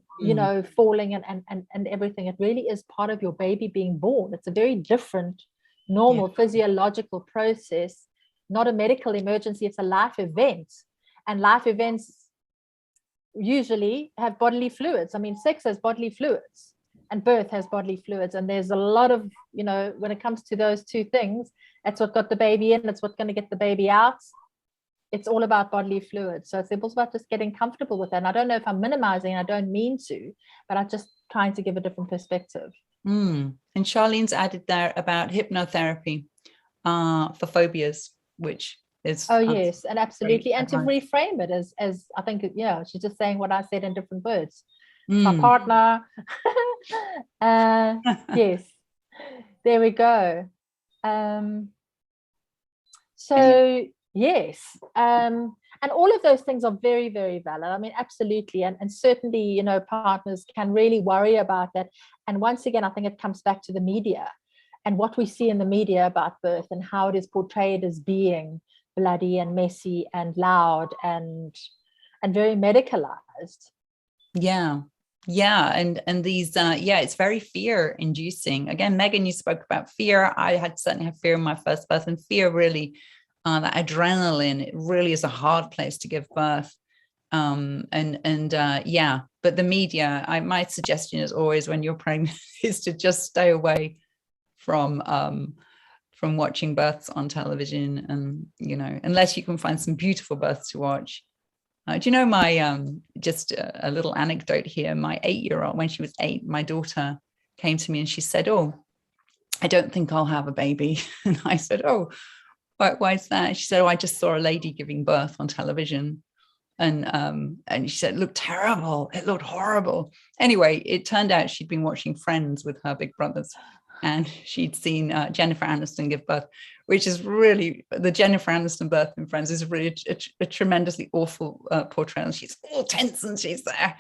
falling and everything. It really is part of your baby being born. It's a very different, normal physiological process, not a medical emergency. It's a life event, and life events usually have bodily fluids. Sex has bodily fluids and birth has bodily fluids, and there's a lot of, when it comes to those two things, that's what got the baby in, that's what's going to get the baby out. It's all about bodily fluids. So it's about just getting comfortable with that. And I don't know if I'm minimizing, I don't mean to, but I'm just trying to give a different perspective. And Charlene's added there about hypnotherapy for phobias, which is yes, and absolutely, and to reframe it as I think, she's just saying what I said in different words. It's my partner. Yes, there we go. So yes, and all of those things are very, very valid. I mean, absolutely. And certainly, you know, partners can really worry about that. And once again, I think it comes back to the media and what we see in the media about birth and how it is portrayed as being bloody and messy and loud and very medicalized. Yeah. And these it's very fear inducing. Again, Megan, you spoke about fear. I had certainly had fear in my first birth, and fear really, that adrenaline, it really is a hard place to give birth. But the media, my suggestion is always when you're pregnant is to just stay away from watching births on television, and, you know, unless you can find some beautiful births to watch. Do you know my, just a little anecdote here, my 8-year-old, when she was 8, my daughter came to me and she said, "Oh, I don't think I'll have a baby." And I said, "Oh, why is that?" She said, "Oh, I just saw a lady giving birth on television." And she said, "It looked terrible. It looked horrible." Anyway, it turned out she'd been watching Friends with her big brothers, and she'd seen Jennifer Aniston give birth, which is really, the Jennifer Aniston birth in Friends is really a tremendously awful portrayal. She's all tense and she's there.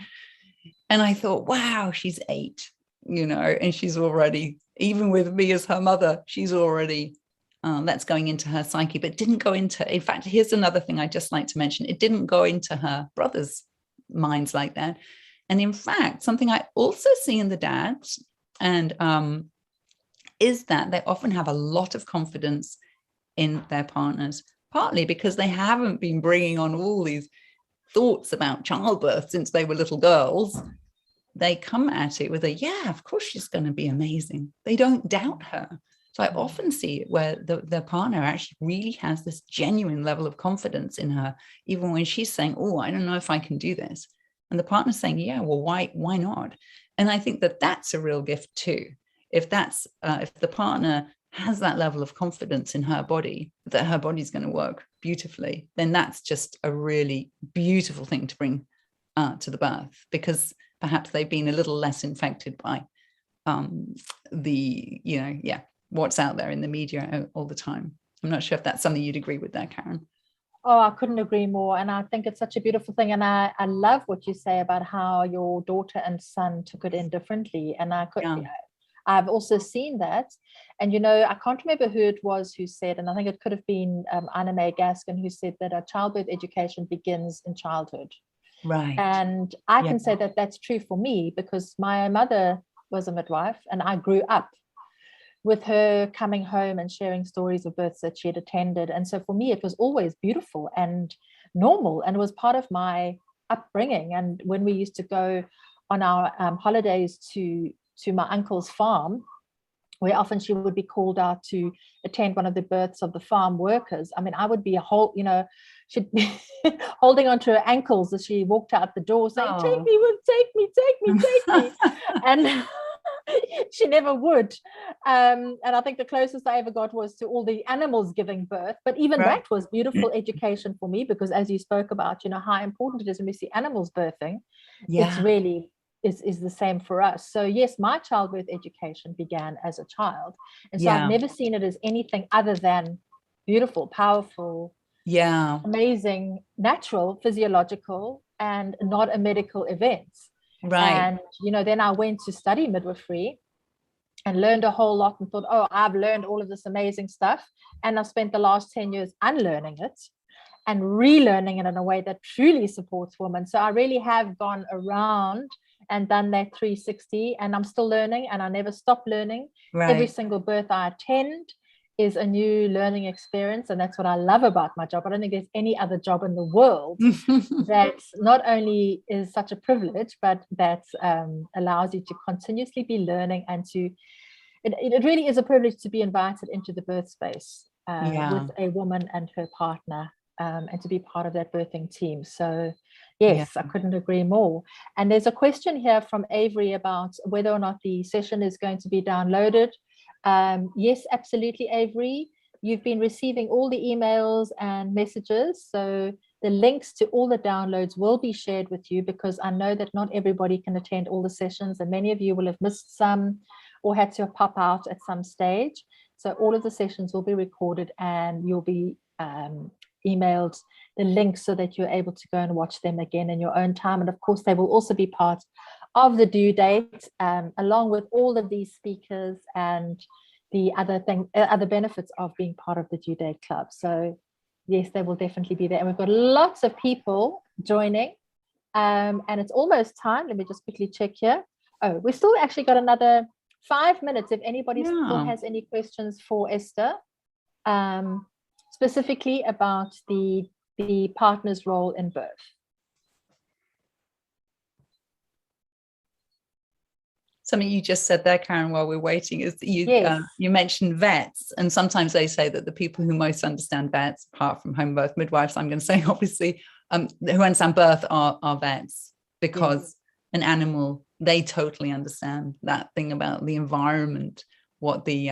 And I thought, wow, she's 8, you know, and she's already, even with me as her mother, she's already, that's going into her psyche, but didn't go into, in fact, here's another thing I just like to mention. It didn't go into her brothers' minds like that. And in fact, something I also see in the dads, and is that they often have a lot of confidence in their partners, partly because they haven't been bringing on all these thoughts about childbirth since they were little girls. They come at it with a, yeah, of course she's going to be amazing. They don't doubt her. So I often see it where the partner actually really has this genuine level of confidence in her, even when she's saying, "Oh, I don't know if I can do this." And the partner's saying, "Yeah, well, why not?" And I think that that's a real gift too. If the partner has that level of confidence in her body, that her body's going to work beautifully, then that's just a really beautiful thing to bring to the birth, because perhaps they've been a little less infected by what's out there in the media all the time. I'm not sure if that's something you'd agree with there, Karen. Oh, I couldn't agree more. And I think it's such a beautiful thing. And I love what you say about how your daughter and son took it in differently. And I've also seen that. And, you know, I can't remember who it was who said, and I think it could have been Anna Mae Gaskin, who said that a childbirth education begins in childhood. Right. And I can say that that's true for me, because my mother was a midwife and I grew up with her coming home and sharing stories of births that she had attended. And so for me, it was always beautiful and normal, and it was part of my upbringing. And when we used to go on our holidays to my uncle's farm, where often she would be called out to attend one of the births of the farm workers. I mean, I would be she'd be holding onto her ankles as she walked out the door saying, "Oh, take me. And she never would. And I think the closest I ever got was to all the animals giving birth. But even that was beautiful education for me, because as you spoke about, you know, how important it is when we see animals birthing. It's really is the same for us. So yes, my childbirth education began as a child. And so I've never seen it as anything other than beautiful, powerful, amazing, natural, physiological, and not a medical event. Right. And, you know, then I went to study midwifery and learned a whole lot and thought, oh, I've learned all of this amazing stuff. And I've spent the last 10 years unlearning it and relearning it in a way that truly supports women. So I really have gone around and done that 360, and I'm still learning, and I never stop learning. Right. Every single birth I attend is a new learning experience, and that's what I love about my job. I don't think there's any other job in the world that not only is such a privilege, but that allows you to continuously be learning, and it really is a privilege to be invited into the birth space with a woman and her partner, and to be part of that birthing team. So yes, I couldn't agree more. And there's a question here from Avery about whether or not the session is going to be downloaded. Yes, absolutely, Avery. You've been receiving all the emails and messages. So The links to all the downloads will be shared with you, because I know that not everybody can attend all the sessions, and many of you will have missed some or had to pop out at some stage. So all of the sessions will be recorded, and you'll be emailed the links so that you're able to go and watch them again in your own time. And of course, they will also be part of the due date, along with all of these speakers and the other benefits of being part of the due date club. So yes, they will definitely be there. And we've got lots of people joining, and it's almost time. Let me just quickly check here. Oh, we've still actually got another 5 minutes if anybody still has any questions for Esther, specifically about the partner's role in birth. Something you just said there, Karen, while we're waiting, is that you mentioned vets, and sometimes they say that the people who most understand vets, apart from home birth midwives, I'm going to say obviously, who understand birth are vets, because an animal, they totally understand that thing about the environment, what the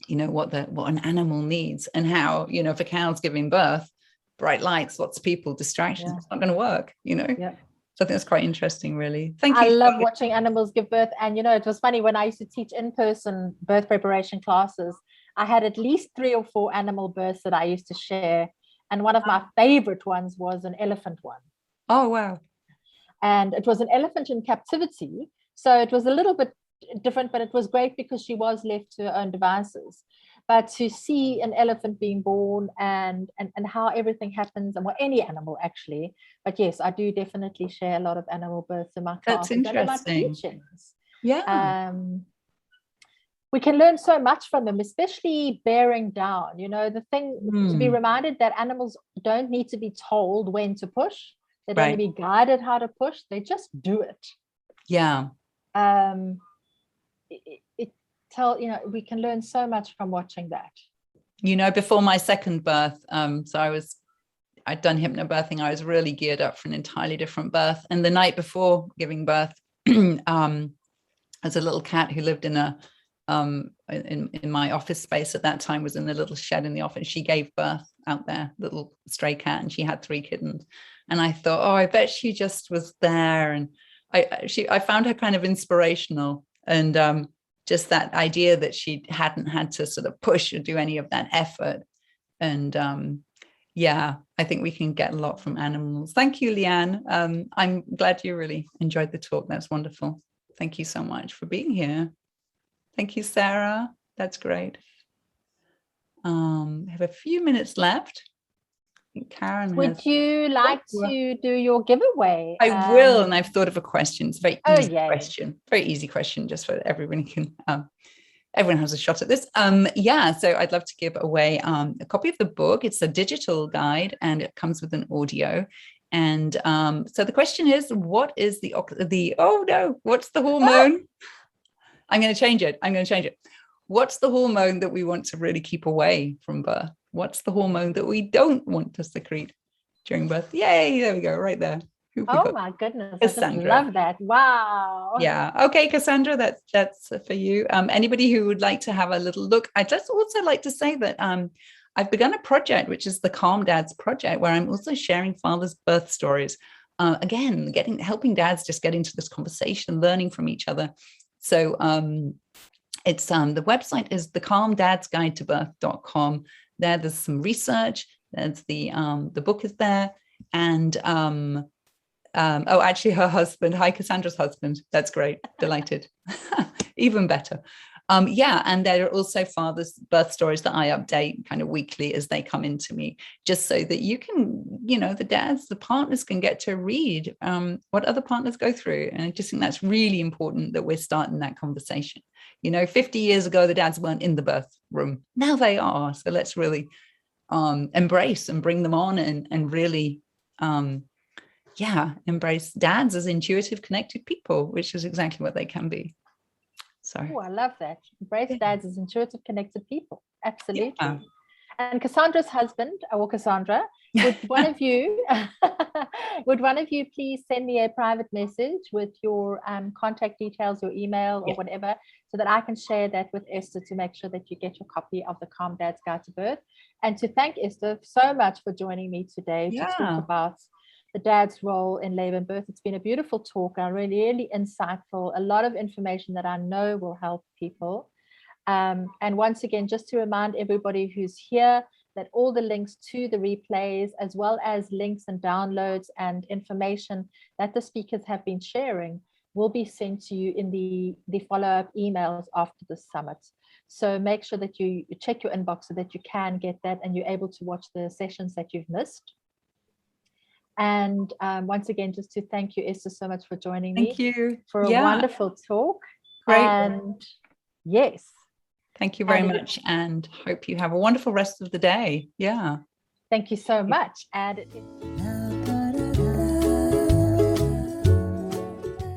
what an animal needs, and how, if a cow's giving birth, bright lights, lots of people, distractions, it's not going to work, So I think that's quite interesting, really. Thank you. I love watching animals give birth. And, it was funny, when I used to teach in-person birth preparation classes, I had at least 3 or 4 animal births that I used to share. And one of my favorite ones was an elephant one. Oh, wow. And it was an elephant in captivity. So it was a little bit different, but it was great because she was left to her own devices. But to see an elephant being born and how everything happens, and any animal actually. But yes, I do definitely share a lot of animal births in my classes. That's interesting. And in my teachings. Yeah. We can learn so much from them, especially bearing down. The thing to be reminded that animals don't need to be told when to push. They don't need to be guided how to push. They just do it. Yeah. We can learn so much from watching that. Before my second birth, so I'd done hypnobirthing. I was really geared up for an entirely different birth. And the night before giving birth, as a little cat who lived in in my office space at that time, was in the little shed in the office. She gave birth out there, little stray cat, and she had 3 kittens. And I thought, I bet she just was there. And I found her kind of inspirational, and just that idea that she hadn't had to sort of push or do any of that effort. And I think we can get a lot from animals. Thank you, Leanne. I'm glad you really enjoyed the talk. That's wonderful. Thank you so much for being here. Thank you, Sarah. That's great. I have a few minutes left. I think Karen would you like to do your giveaway? I will, and I've thought of a question. It's a very easy question. Very easy question, just so that everyone can everyone has a shot at this. So I'd love to give away a copy of the book. It's a digital guide, and it comes with an audio. And so the question is, what is what's the hormone? I'm going to change it. What's the hormone that we want to really keep away from birth? What's the hormone that we don't want to secrete during birth? Yay, there we go, right there. Oh my goodness, Cassandra. I just love that. Wow. Yeah. Okay, Cassandra, that's for you. Anybody who would like to have a little look. I'd just also like to say that I've begun a project, which is the Calm Dads Project, where I'm also sharing fathers' birth stories. Again, helping dads just get into this conversation, learning from each other. So it's the website is thecalmdadsguidetobirth.com. There's some research. There's the book is there, and actually her husband. Hi, Cassandra's husband. That's great. Delighted. Even better. And there are also fathers' birth stories that I update kind of weekly as they come into me, just so that you can, the partners can get to read what other partners go through. And I just think that's really important that we're starting that conversation. 50 years ago, the dads weren't in the birth room. Now they are. So let's really embrace and bring them on and really, embrace dads as intuitive, connected people, which is exactly what they can be. So I love that. Embrace dads as intuitive, connected people. Absolutely. Yeah. And Cassandra's husband, or Cassandra, would one of you please send me a private message with your contact details, your email or whatever, so that I can share that with Esther to make sure that you get your copy of the Calm Dad's Guide to Birth. And to thank Esther so much for joining me today to talk about the dad's role in labor and birth. It's been a beautiful talk, really insightful, a lot of information that I know will help people. And once again, just to remind everybody who's here that all the links to the replays, as well as links and downloads and information that the speakers have been sharing, will be sent to you in the follow-up emails after the summit. So make sure that you check your inbox so that you can get that and you're able to watch the sessions that you've missed. And once again, just to thank you, Esther, so much for joining me. Thank you for a wonderful talk. Great. And yes. Thank you very much, and hope you have a wonderful rest of the day. Yeah. Thank you so much. And